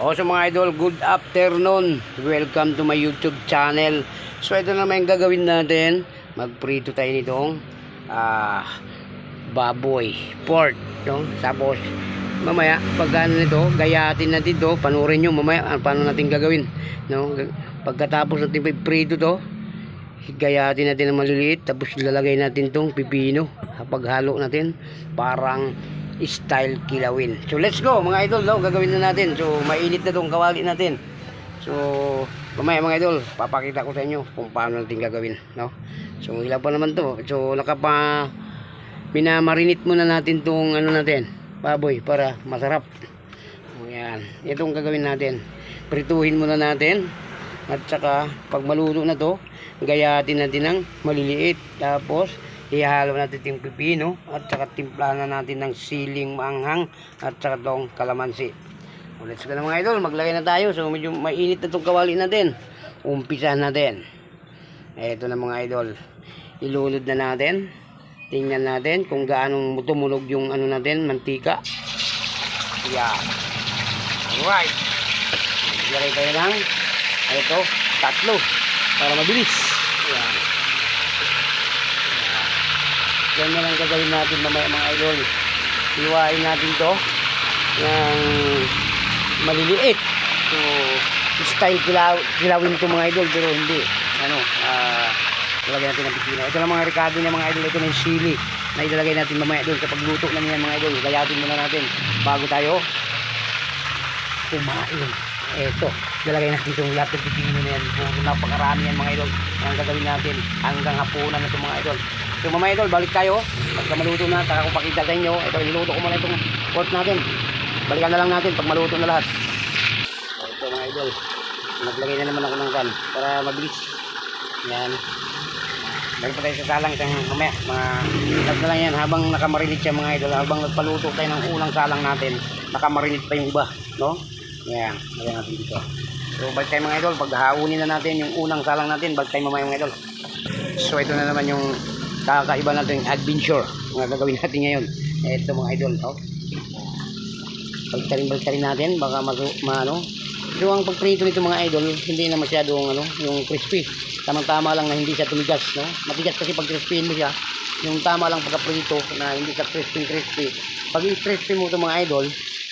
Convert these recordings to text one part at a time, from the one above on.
So mga idol, good afternoon. Welcome to my YouTube channel. So ito naman yung gagawin natin. Magprito tayo nitong baboy, pork, no? Tapos mamaya pag ano nito, gayatin natin to. Panurin nyo mamaya paano natin gagawin, no? Pagkatapos natin prito to, gayatin natin ng maliliit. Tapos lalagay natin tong pipino. Paghalo natin parang style kilawin. So let's go mga idol, no? Gagawin na natin. So mainit na tong kawali natin. So mamaya mga idol, papakita ko sa inyo kung paano natin gagawin, no? So ilan pa naman to. So minamarinate muna natin tong ano natin, baboy, para masarap. So yan, itong gagawin natin. Prituhin muna natin. At saka pag maluto na to, gayatin natin ng maliliit. Tapos ihalo natin yung pipino at saka timplahan na natin ng siling maanghang at saka tong kalamansi. So, let's go na mga idol, maglagay na tayo. So medyo mainit na itong kawali natin. Umpisahan natin. Eto na mga idol, ilunod na natin. Tingnan natin kung gaano tumunog yung ano natin, mantika. Yan. Alright, maglagay tayo ng ito, 3 para mabilis. Yan. Ganyan ang gagawin natin mamaya mga idol. Iwain natin to ng maliliit. So style kilawin to mga idol, pero hindi ilagay natin ng pipino. Ito na mga ricado niya mga idol. Ito na yung sili na ilalagay natin mamaya doon kapag luto na niyan mga idol. Gayatin muna natin bago tayo kumain. Ito, ilalagay natin itong lahat ng pipino na yan. Napakarami yan mga idol. Ang gagawin natin hanggang hapunan na ito mga idol. So mamaya idol, balik tayo pagka maluto na. Taka ko pakita sa inyo. Ito, niluto ko muna itong pork natin. Balikan na lang natin pag maluto na lahat. So, ito mga idol, naglagay na naman ako ng kan para mabilis. Yan, balik pa tayo sa salang. Mamaya mga ilag na lang yan habang nakamarinate siya mga idol. Habang nagpaluto tayo ng unang salang natin, nakamarinate pa yung iba, no? Yan, lagyan natin dito. So balik tayo mga idol, pag haunin na natin yung unang salang natin, balik tayo mamaya mga idol. So ito na naman yung kakaiba natin adventure na gagawin natin ngayon. Ito mga idol, oh. Balik-tarin natin baka maano. So ang pagprito nito mga idol, hindi na masyadong yung crispy. Tamang-tama lang na hindi siya tumigas, no? Matigas kasi pag crispy mo siya. Yung tama lang pagka-prito na hindi siya crispy. Pag i-crispy mo ito mga idol,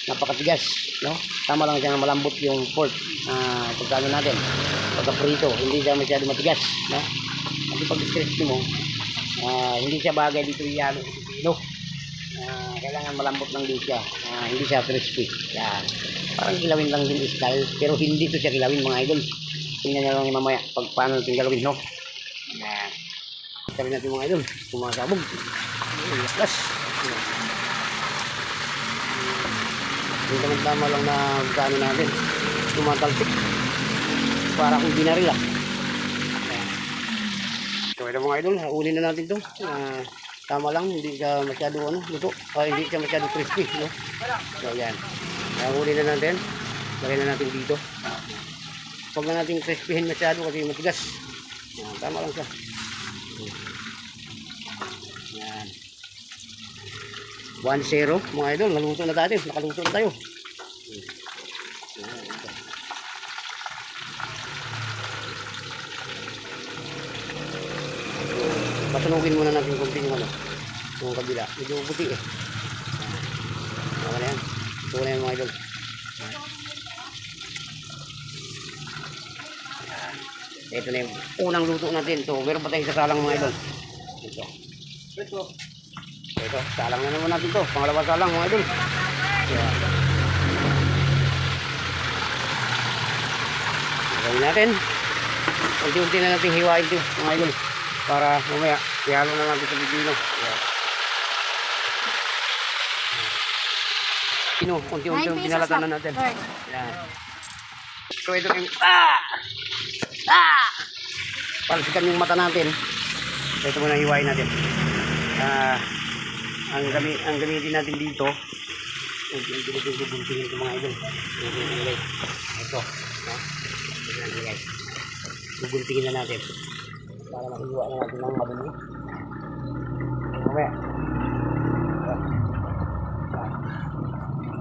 napakatigas, no? Tama lang siya na malambot yung pork. Pagkano natin pagka-prito, hindi siya masyado matigas, no? Kasi pag crispy mo, hindi siya bagay dito iyalo, no? Kailangan malambot lang din siya, hindi siya crispy. Yan, parang kilawin lang din style, pero hindi to siya kilawin mga idol. Tingnan nyo lang mamaya pag paano natin galawin, no? Yan, sabi natin mga idol, sumasabog plus hindi naman tama lang na gano'n natin tumatalsik para kung binarila. So ito mga idol, haunin na natin ito. Tama lang, hindi siya masyado luto, hindi siya masyado crispy, no? So yan, haunin na natin, lagay na natin dito. Huwag na natin crispyhin masyado kasi matigas. Tama lang siya. Yan, 1-0 mga idol, naluto na tayo, nakaluto na tayo. Pasunugin muna natin kung yung yung kabila, medyo puti eh. Tama na yan, ito na yan mga idol. Ito na yung unang luto natin. Ito, meron pa tayong sasalang mga idol. Ito, salang na naman natin ito. Pangalawang salang mga idol. Gawin natin. Unti-unti na natin hiwain ito mga idol, para mamaya ihalo na natin sa bibino. Unti-unti yung pinalatan na natin. Yan. So ito yung palsikan yung mata natin. Ito muna hiwain natin. Ang gamitin natin dito, unti-unti ito mga idol. Ito, no? Guguntingin na natin para mahiwa na natin ng madumi. Mamaya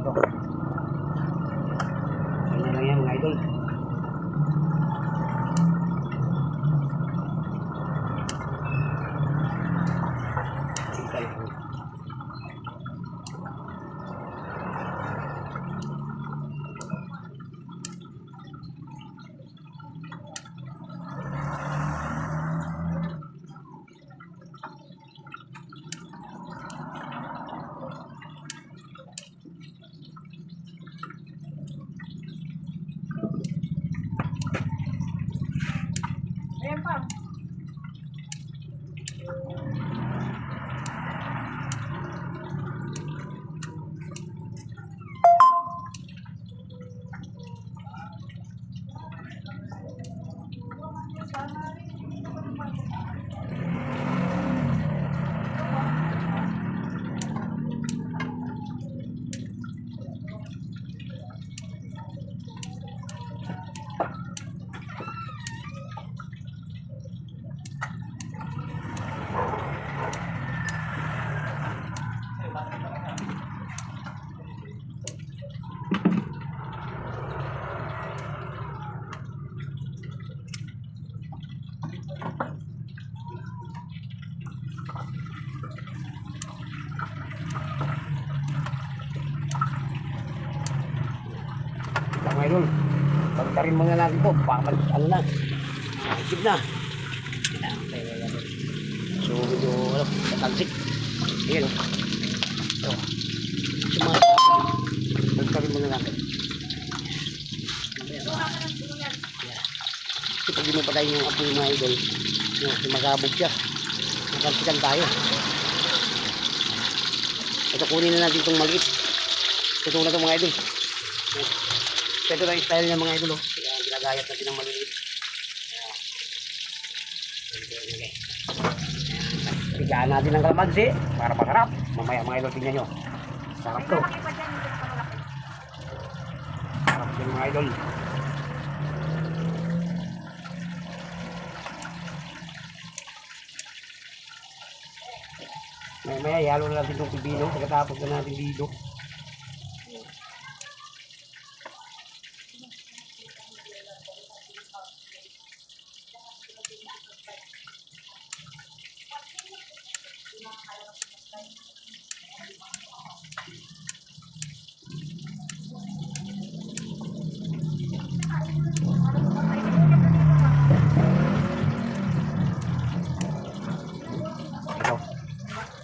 ito, idol. Pagtarin muna natin ito. Baka ano na. Akib na. So, medyo tatalsik. Ayan o. So, pagtarin muna natin. Kasi pag di mo patayin yung apoy mga idol, sumasabog siya. Nakalsikan tayo. Ito kunin na natin itong maliit. Ito na ito mga idol. Ito na yung style niya mga idol. Ginagayat natin ng maliit. Pigaan natin ng kalamansi para masarap. Mamaya mga idol, tingnan nyo. Sarap to. Sarap din mga idol. Maya ihalo na natin itong pipino. Pagkatapos na natin dito.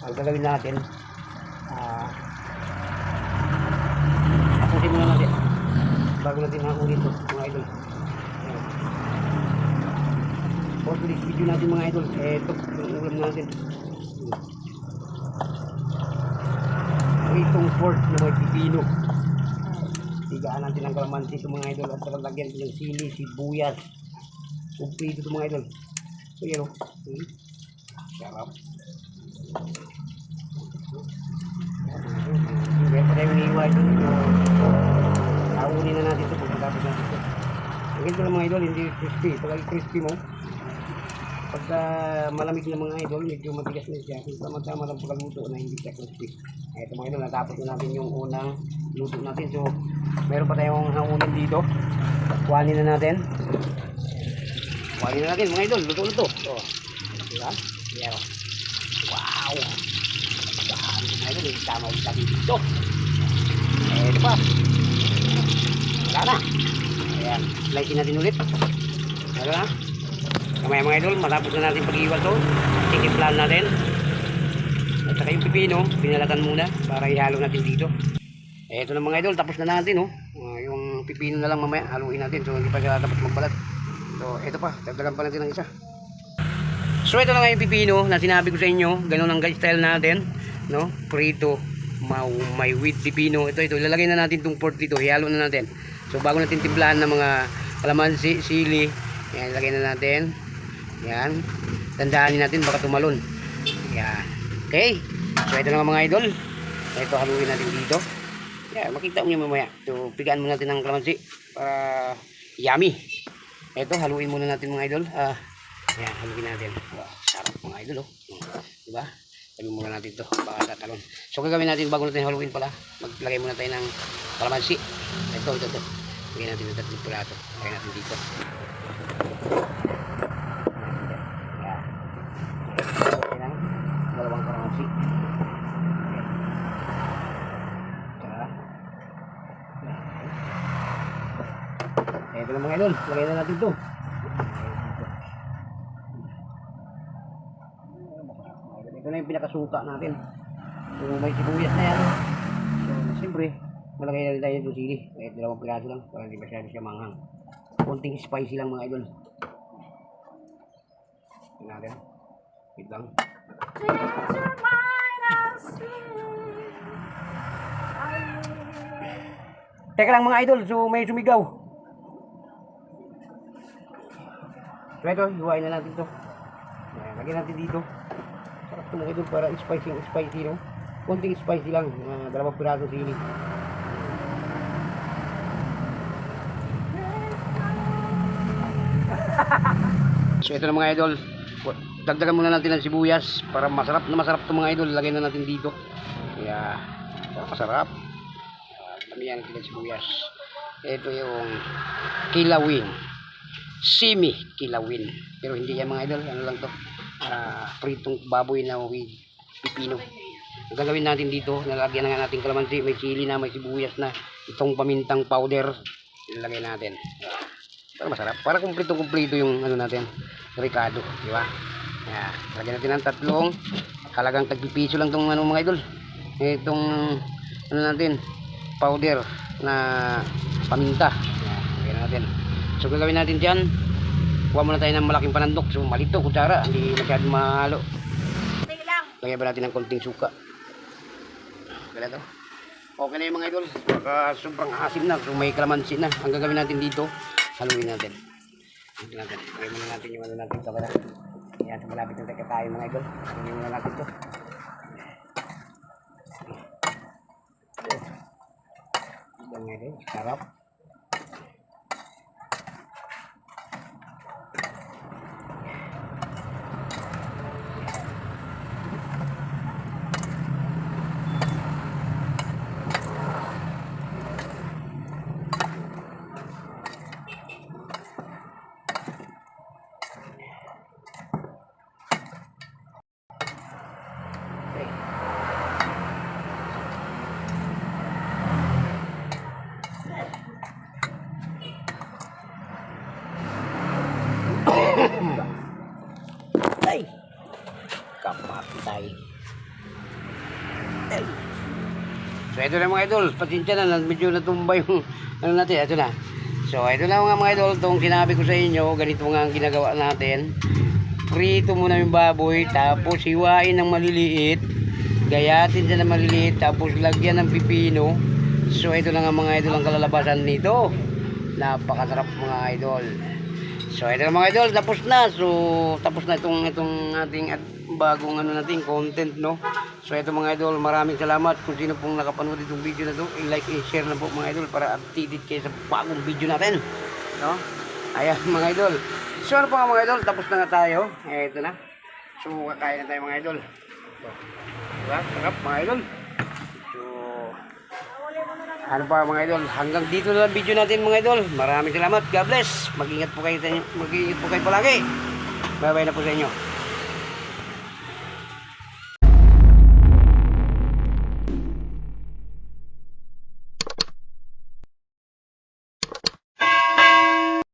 Ang gagawin natin, apusin muna natin bago natin hakunin ito mga idol. For today's video natin mga idol, ito yung ulam natin. Itong pork na may pipino. Tigaan natin ang kalamansi ito mga idol at lagyan ng sili, sibuyas, kumplito ito mga idol. So yun o, sarap. Kaya pa tayo iniiwa ito. Naunin na natin ito pagkatapos natin ito. Ang ito lang mga idol, hindi crispy. Pag crispy mo, pagka malamig na mga idol, medyo matigas na siya. Kung tama-tama lang pagkaluto na hindi siya crispy. Ito mga idol, natapos na natin yung unang luto natin. So, meron pa tayong haunin dito. Kuhanin na natin. Kuhanin na natin mga idol, luto-luto. So, diba? Yan o. Wow! Ito din, tama yung sabi dito. Ito pa. Wala na. Ayan, slicein natin ulit. Wala na. Kamaya mga idol, matapos na natin pag-iwal to. Tikiplan natin. At saka yung pipino, pinalatan muna para ihalo natin dito. Ito na mga idol, tapos na natin. Yung pipino na lang mamaya, haluin natin. So hindi pa siya tapos magbalat. So ito pa, dagdagan pa natin ng isa. So ito na nga yung pipino na sinabi ko sa inyo. Ganun ang style natin. No, prito, may with pipino. Ito, ilalagay na natin itong pork dito, ihalo na natin. So bago natin timplahan ng mga kalamansi, sili, yan, ilagay na natin. Yan, tandaanin natin baka tumalon. Yan, okay. So ito na mga idol. Ito, haluin natin dito. Yan, makita mo nyo mamaya. So pigaan mo natin ng kalamansi para yummy. Ito, haluin muna natin mga idol. Yan, haluin natin. Wow, sarap mga idol, oh. Diba? Sabi muna natin ito, baka sa talon. So gagawin natin bago natin haluin pala. Maglagay muna tayo ng kalamansi. Ito. Lagyan natin ito tatlong piraso. Lagyan natin dito. Yan. Lagyan ng dalawang kalamansi. Ito na mga idol. Lagyan na natin ito. Ito na yung pinakasuka natin. So may sibuyas na yan. So siyempre malagay na rin tayo yung sili. Kahit dalawang piraso lang para hindi masyado siya manghang. Konting spicy lang mga idol. Ito natin. Wait lang. Teka lang mga idol. So may sumigaw. So ito, hiwain na natin ito. Lagyan natin dito. Sarap ito mga idol para spicy no. Konting spicy lang, dalawang piraso sili. So ito na mga idol, dagdagan muna natin ng sibuyas para masarap ito mga idol. Lagay na natin dito. Kaya masarap. Damihan natin ng sibuyas. Ito yung kilawin, simi kilawin, pero hindi yan mga idol, ano lang to, pritong baboy na with pipino. Ang gagawin natin dito, nalagyan na nga natin kalamansi, may sili na, may sibuyas na, itong pamintang powder, Ilalagay natin. Para masarap. Para kumpleto yung ano natin. Ricado. Di ba? Yan. Lagyan natin ng tatlong. Halagang tagpipiso lang itong ano mga idol. Itong ano natin. Powder na paminta. Yan. Lagyan natin. So gagawin natin dyan. Kuha muna tayo ng malaking panandok. So malito, kutsara. Hindi masyadong mahalo. Lagyan ba natin ng konting suka. Okay na to. Okay na yung mga idol. Baka sobrang asim na. So may kalamansi na. Ang gagawin natin dito, haluin natin. Lagyan muna natin yung ano natin. Ito pala. Yan, malapit na tayo mga idol. Haluin muna natin ito. Yan mga idol. Sarap. Ay, kamatay. Ay. So ito na mga idol, pasensya na, medyo natumba yung ano natin, ito na. So ito na mga idol, itong sinabi ko sa inyo, ganito nga ang ginagawa natin. Prito muna yung baboy, tapos hiwain ng maliliit, gayatin siya ng maliliit, tapos lagyan ng pipino. So ito na nga mga idol ang kalalabasan nito. Napakasarap mga idol. So ito na mga idol, tapos na. So tapos na itong ating bagong ano natin content, no. So ito mga idol, maraming salamat kung sino pong nakapanood itong video na to. I-like and share na po mga idol para updated kayo sa bagong video natin, no. Ayan mga idol. So ano pa nga mga idol, tapos na nga tayo. Ito na. So kakain na tayo mga idol. So, diba? Sarap mga idol. So ano pa mga idol, hanggang dito na lang video natin mga idol. Maraming salamat. God bless. Mag-ingat po kayo palagi. Bye bye na po sa inyo.